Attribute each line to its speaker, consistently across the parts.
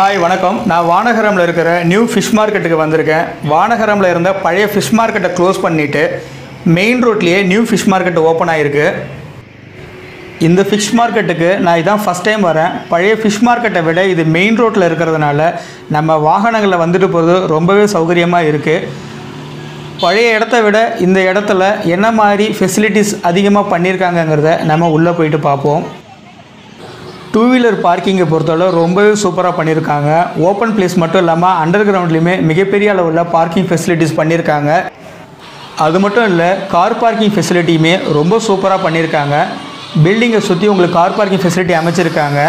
Speaker 1: Hi, வணக்கம். நான் வானகரம்ல இருக்கிற நியூ ஃபிஷ் மார்க்கெட்டுக்கு வந்திருக்கேன். வானகரம்ல இருந்த பழைய ஃபிஷ் மார்க்கெட்டை க்ளோஸ் பண்ணிட்டு மெயின் ரோட்லயே நியூ ஃபிஷ் மார்க்கெட் ஓபன் ஆயிருக்கு. இந்த ஃபிஷ் மார்க்கெட்டுக்கு நான் இதான் ஃபர்ஸ்ட் டைம் வரேன். பழைய ஃபிஷ் மார்க்கெட்டை விட இது மெயின் ரோட்ல இருக்கிறதுனால நம்ம வாகனங்கள்ல வந்துட்டு போறது ரொம்பவே சௌகரியமா இருக்கு. பழைய இடத்தை விட இந்த இடத்துல என்ன மாதிரி ஃபெசிலிட்டிஸ் அதிகமாக பண்ணியிருக்காங்கங்கிறத நம்ம உள்ளே போயிட்டு பார்ப்போம். டூ வீலர் பார்க்கிங்கை பொறுத்தவரை ரொம்பவே சூப்பராக பண்ணியிருக்காங்க. ஓப்பன் பிளேஸ் மட்டும் இல்லாமல் அண்டர் கிரவுண்ட்லேயுமே மிகப்பெரிய அளவில் பார்க்கிங் ஃபெசிலிட்டிஸ் பண்ணியிருக்காங்க. அது மட்டும் இல்லை, கார் பார்க்கிங் ஃபெசிலிட்டியுமே ரொம்ப சூப்பராக பண்ணியிருக்காங்க. பில்டிங்கை சுற்றி உங்களுக்கு கார் பார்க்கிங் ஃபெசிலிட்டி அமைச்சிருக்காங்க.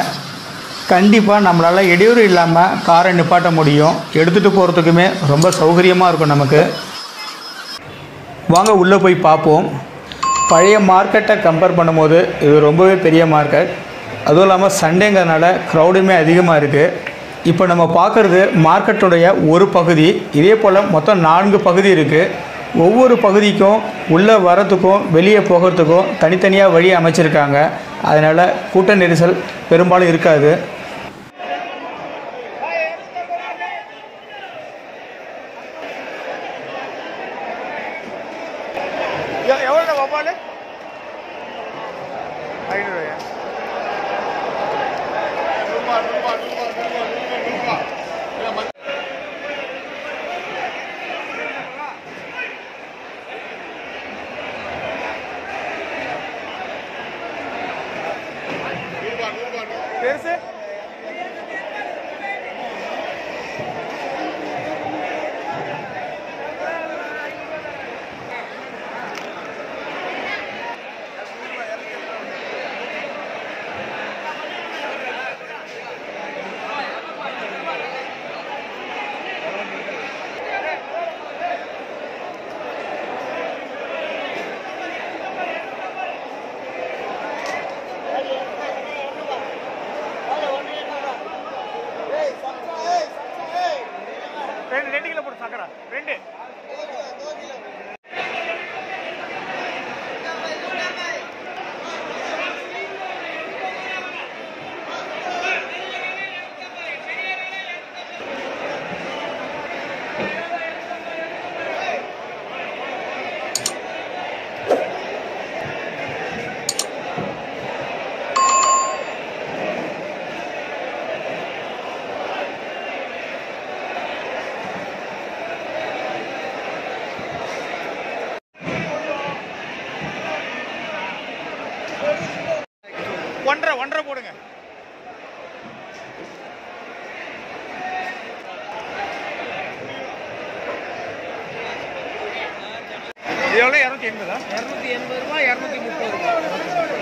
Speaker 1: கண்டிப்பாக நம்மளால் இடையூறு இல்லாமல் காரை நிப்பாட்ட முடியும். எடுத்துகிட்டு போகிறதுக்குமே ரொம்ப சௌகரியமாக இருக்கும் நமக்கு. வாங்க உள்ளே போய் பார்ப்போம். பழைய மார்க்கெட்டை கம்பேர் பண்ணும்போது இது ரொம்பவே பெரிய மார்க்கெட். அதுவும் இல்லாமல் சண்டேங்கிறதுனால க்ரௌடுமே அதிகமாக இருக்குது. இப்போ நம்ம பார்க்குறது மார்க்கெட்டுடைய ஒரு பகுதி. இதே போல் மொத்தம் 4 பகுதி இருக்குது. ஒவ்வொரு பகுதிக்கும் உள்ளே வரத்துக்கும் வெளியே போகிறதுக்கும் தனித்தனியாக வழி அமைச்சிருக்காங்க. அதனால் கூட்ட நெரிசல் பெரும்பாலும் இருக்காது. ஒன்றரை போடுங்க. எவ்வளோ? 280. 280 ரூபாய், 230 ரூபாய்.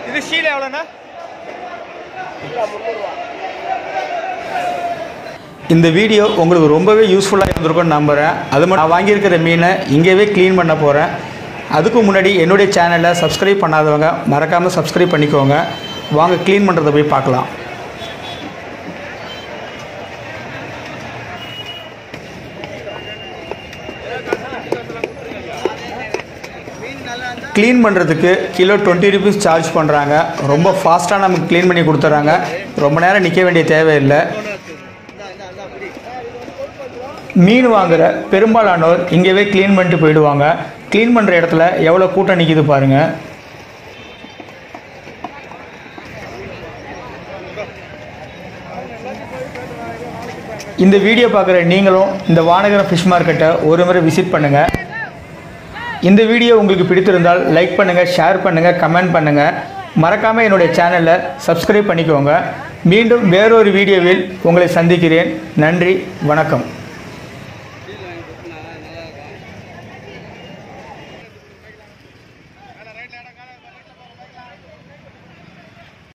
Speaker 1: இது ஷீல எவ்வளோண்ணா? இந்த வீடியோ உங்களுக்கு ரொம்பவே யூஸ்ஃபுல்லாக இருந்திருக்கும்னு நம்புகிறேன். அது மட்டும் நான் வாங்கியிருக்கிற மீனை இங்கேயே க்ளீன் பண்ண போகிறேன். அதுக்கு முன்னாடி என்னுடைய சேனலை சப்ஸ்கிரைப் பண்ணாதவங்க மறக்காமல் சப்ஸ்கிரைப் பண்ணிக்கோங்க. வாங்க க்ளீன் பண்ணுறதை போய் பார்க்கலாம். க்ளீன் பண்ணுறதுக்கு கிலோ 20 rupees சார்ஜ் பண்ணுறாங்க. ரொம்ப ஃபாஸ்ட்டாக நமக்கு க்ளீன் பண்ணி கொடுத்துட்றாங்க. ரொம்ப நேரம் நிற்க வேண்டிய தேவையில்லை. மீன் வாங்குகிற பெரும்பாலானோர் இங்கேயே க்ளீன் பண்ணிட்டு போயிடுவாங்க. க்ளீன் பண்ணுற இடத்துல எவ்வளோ கூட்டம் நிற்கிது பாருங்கள். இந்த வீடியோ பார்க்குற நீங்களும் இந்த வானகரம் ஃபிஷ் மார்க்கெட்டை ஒரு முறை விசிட் பண்ணுங்கள். இந்த வீடியோ உங்களுக்கு பிடித்திருந்தால் லைக் பண்ணுங்கள், ஷேர் பண்ணுங்கள், கமெண்ட் பண்ணுங்கள். மறக்காமல் என்னுடைய சேனலை சப்ஸ்கிரைப் பண்ணிக்கோங்க. மீண்டும் வேறொரு வீடியோவில் உங்களை சந்திக்கிறேன். நன்றி, வணக்கம்.